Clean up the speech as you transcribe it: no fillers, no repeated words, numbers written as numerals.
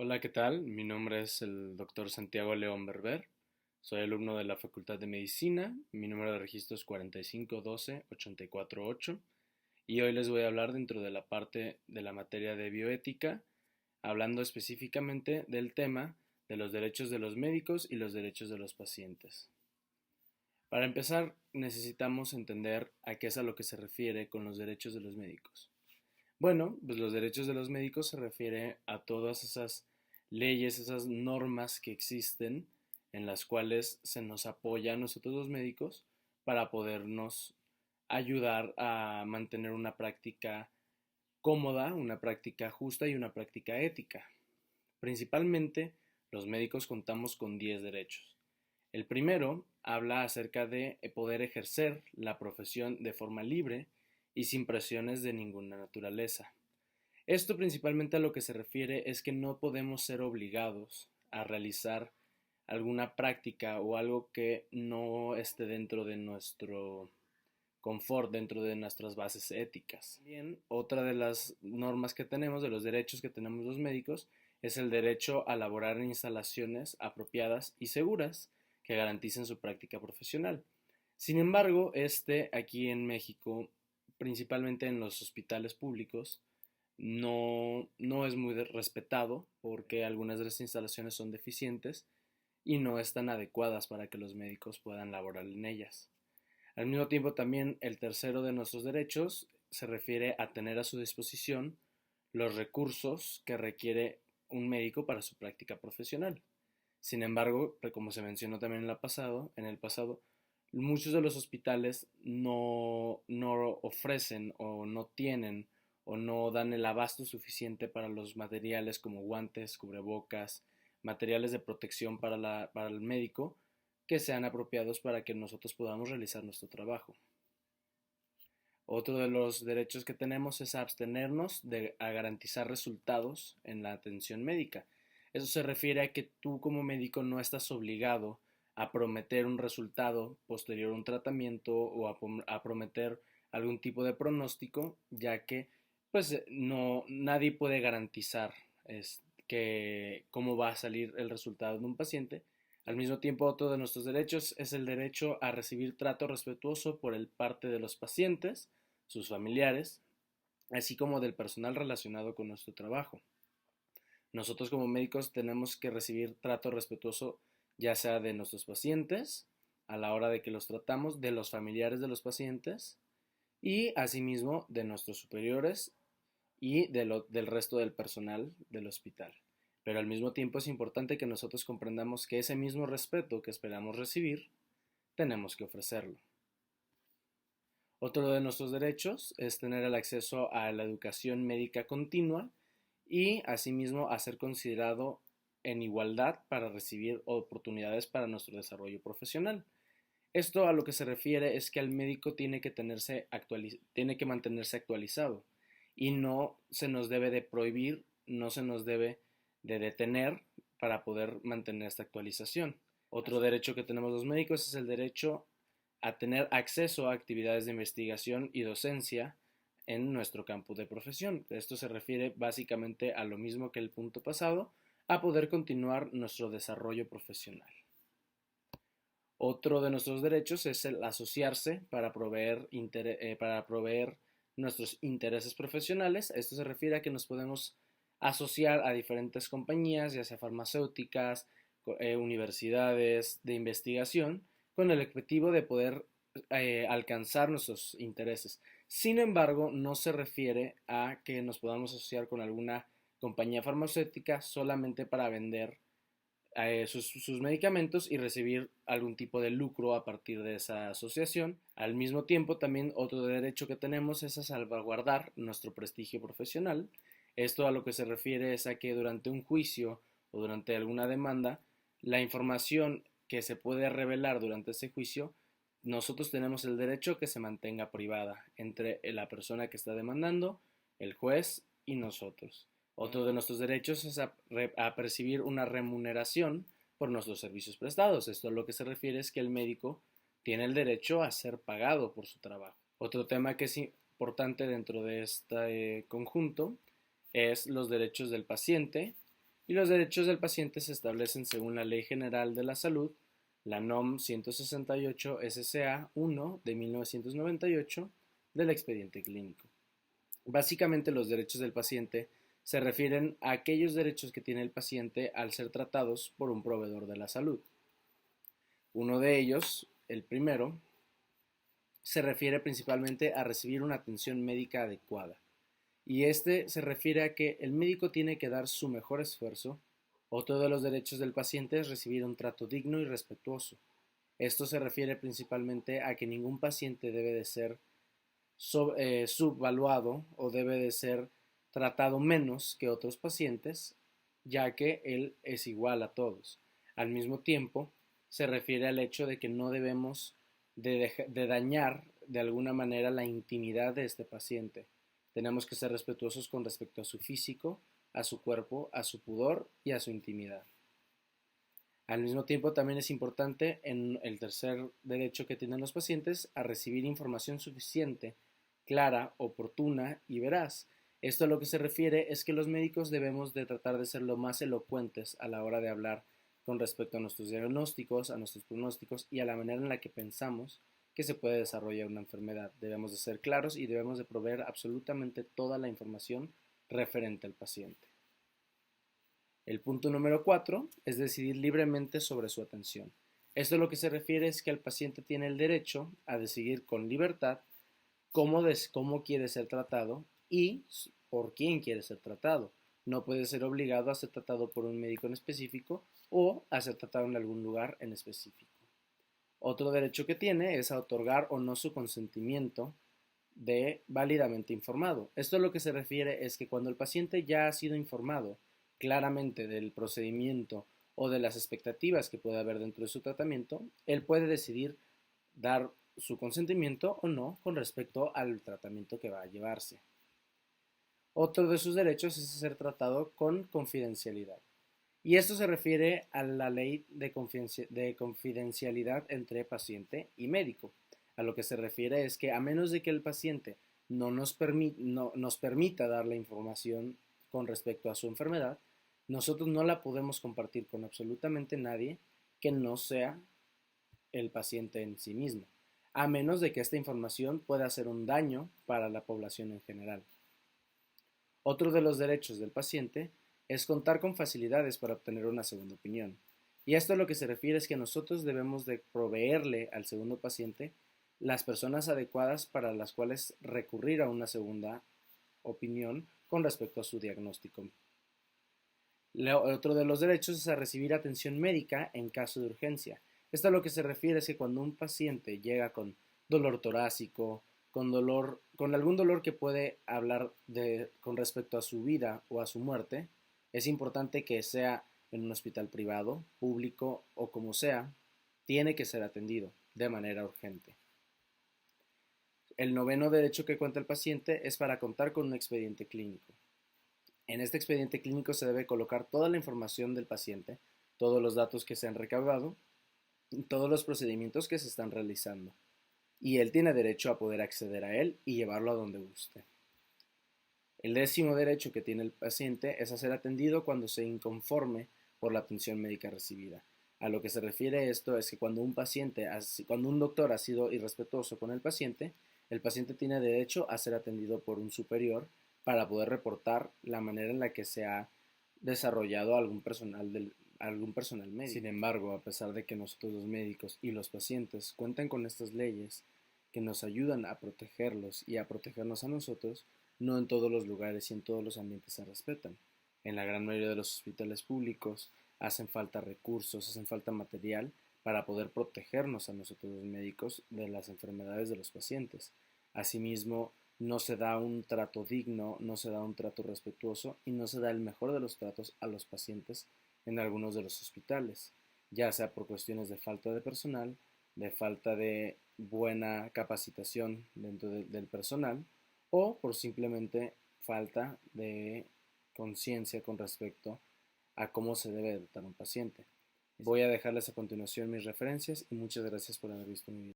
Hola, ¿qué tal? Mi nombre es el doctor Santiago León Berber. Soy alumno de la Facultad de Medicina. Mi número de registro es 4512-848 y hoy les voy a hablar dentro de la parte de la materia de bioética, hablando específicamente del tema de los derechos de los médicos y los derechos de los pacientes. Para empezar, necesitamos entender a qué es a lo que se refiere con los derechos de los médicos. Bueno, pues los derechos de los médicos se refiere a todas esas leyes, esas normas que existen en las cuales se nos apoya a nosotros los médicos para podernos ayudar a mantener una práctica cómoda, una práctica justa y una práctica ética. Principalmente, los médicos contamos con 10 derechos. El primero habla acerca de poder ejercer la profesión de forma libre y sin presiones de ninguna naturaleza. Esto principalmente a lo que se refiere es que no podemos ser obligados a realizar alguna práctica o algo que no esté dentro de nuestro confort, dentro de nuestras bases éticas. Bien, otra de las normas que tenemos, de los derechos que tenemos los médicos, es el derecho a laborar en instalaciones apropiadas y seguras que garanticen su práctica profesional. Sin embargo, aquí en México, principalmente en los hospitales públicos, no es muy respetado porque algunas de las instalaciones son deficientes y no están adecuadas para que los médicos puedan laborar en ellas. Al mismo tiempo, también el tercero de nuestros derechos se refiere a tener a su disposición los recursos que requiere un médico para su práctica profesional. Sin embargo, como se mencionó también en el pasado, muchos de los hospitales no ofrecen o no tienen o no dan el abasto suficiente para los materiales como guantes, cubrebocas, materiales de protección para el médico que sean apropiados para que nosotros podamos realizar nuestro trabajo. Otro de los derechos que tenemos es abstenernos de a garantizar resultados en la atención médica. Eso se refiere a que tú como médico no estás obligado a prometer un resultado posterior a un tratamiento o a prometer algún tipo de pronóstico, ya que pues no nadie puede garantizar que cómo va a salir el resultado de un paciente. Al mismo tiempo, otro de nuestros derechos es el derecho a recibir trato respetuoso por el parte de los pacientes, sus familiares, así como del personal relacionado con nuestro trabajo. Nosotros como médicos tenemos que recibir trato respetuoso ya sea de nuestros pacientes a la hora de que los tratamos, de los familiares de los pacientes y asimismo de nuestros superiores y del resto del personal del hospital. Pero al mismo tiempo es importante que nosotros comprendamos que ese mismo respeto que esperamos recibir, tenemos que ofrecerlo. Otro de nuestros derechos es tener el acceso a la educación médica continua y asimismo a ser considerado en igualdad para recibir oportunidades para nuestro desarrollo profesional. Esto a lo que se refiere es que el médico tiene que mantenerse actualizado y no se nos debe de prohibir, no se nos debe de detener para poder mantener esta actualización. Otro derecho que tenemos los médicos es el derecho a tener acceso a actividades de investigación y docencia en nuestro campo de profesión. Esto se refiere básicamente a lo mismo que el punto pasado, a poder continuar nuestro desarrollo profesional. Otro de nuestros derechos es el asociarse para proveer nuestros intereses profesionales. Esto se refiere a que nos podemos asociar a diferentes compañías, ya sea farmacéuticas, universidades de investigación, con el objetivo de poder alcanzar nuestros intereses. Sin embargo, no se refiere a que nos podamos asociar con alguna compañía farmacéutica solamente para vender sus medicamentos y recibir algún tipo de lucro a partir de esa asociación. Al mismo tiempo, también otro derecho que tenemos es a salvaguardar nuestro prestigio profesional. Esto a lo que se refiere es a que durante un juicio o durante alguna demanda, la información que se puede revelar durante ese juicio, nosotros tenemos el derecho que se mantenga privada entre la persona que está demandando, el juez y nosotros. Otro de nuestros derechos es a percibir una remuneración por nuestros servicios prestados. Esto a lo que se refiere es que el médico tiene el derecho a ser pagado por su trabajo. Otro tema que es importante dentro de este conjunto es los derechos del paciente Y los derechos del paciente se establecen según la Ley General de la Salud, la NOM 168 SCA 1 de 1998 del expediente clínico. Básicamente los derechos del paciente se refieren a aquellos derechos que tiene el paciente al ser tratados por un proveedor de la salud. Uno de ellos, el primero, se refiere principalmente a recibir una atención médica adecuada. Y este se refiere a que el médico tiene que dar su mejor esfuerzo. Otro de los derechos del paciente es recibir un trato digno y respetuoso. Esto se refiere principalmente a que ningún paciente debe de ser subvaluado o debe de ser tratado menos que otros pacientes, ya que él es igual a todos. Al mismo tiempo, se refiere al hecho de que no debemos de dañar de alguna manera la intimidad de este paciente. Tenemos que ser respetuosos con respecto a su físico, a su cuerpo, a su pudor y a su intimidad. Al mismo tiempo, también es importante en el tercer derecho que tienen los pacientes a recibir información suficiente, clara, oportuna y veraz. Esto a lo que se refiere es que los médicos debemos de tratar de ser lo más elocuentes a la hora de hablar con respecto a nuestros diagnósticos, a nuestros pronósticos y a la manera en la que pensamos que se puede desarrollar una enfermedad. Debemos de ser claros y debemos de proveer absolutamente toda la información referente al paciente. El punto número 4 es decidir libremente sobre su atención. Esto lo que se refiere es que el paciente tiene el derecho a decidir con libertad cómo quiere ser tratado y por quién quiere ser tratado. No puede ser obligado a ser tratado por un médico en específico o a ser tratado en algún lugar en específico. Otro derecho que tiene es a otorgar o no su consentimiento de válidamente informado. Esto lo que se refiere es que cuando el paciente ya ha sido informado claramente del procedimiento o de las expectativas que puede haber dentro de su tratamiento, él puede decidir dar su consentimiento o no con respecto al tratamiento que va a llevarse. Otro de sus derechos es ser tratado con confidencialidad. Y esto se refiere a la ley de confidencialidad entre paciente y médico. A lo que se refiere es que a menos de que el paciente no nos permita dar la información con respecto a su enfermedad, nosotros no la podemos compartir con absolutamente nadie que no sea el paciente en sí mismo, a menos de que esta información pueda hacer un daño para la población en general. Otro de los derechos del paciente es contar con facilidades para obtener una segunda opinión. Y esto a lo que se refiere es que nosotros debemos de proveerle al segundo paciente las personas adecuadas para las cuales recurrir a una segunda opinión con respecto a su diagnóstico. Otro de los derechos es a recibir atención médica en caso de urgencia. Esto a lo que se refiere es que cuando un paciente llega con dolor torácico, con algún dolor que puede hablar con respecto a su vida o a su muerte, es importante que sea en un hospital privado, público o como sea, tiene que ser atendido de manera urgente. El noveno derecho que cuenta el paciente es para contar con un expediente clínico. En este expediente clínico se debe colocar toda la información del paciente, todos los datos que se han recaudado, todos los procedimientos que se están realizando. Y él tiene derecho a poder acceder a él y llevarlo a donde guste. El décimo derecho que tiene el paciente es a ser atendido cuando se inconforme por la atención médica recibida. A lo que se refiere esto es que cuando un doctor ha sido irrespetuoso con el paciente tiene derecho a ser atendido por un superior para poder reportar la manera en la que se ha desarrollado algún personal médico. Sin embargo, a pesar de que nosotros los médicos y los pacientes cuentan con estas leyes que nos ayudan a protegerlos y a protegernos a nosotros, no en todos los lugares y en todos los ambientes se respetan. En la gran mayoría de los hospitales públicos hacen falta recursos, hacen falta material para poder protegernos a nosotros los médicos de las enfermedades de los pacientes. Asimismo, no se da un trato digno, no se da un trato respetuoso y no se da el mejor de los tratos a los pacientes en algunos de los hospitales, ya sea por cuestiones de falta de personal, de falta de buena capacitación dentro del personal o por simplemente falta de conciencia con respecto a cómo se debe tratar a un paciente. Voy a dejarles a continuación mis referencias y muchas gracias por haber visto mi video.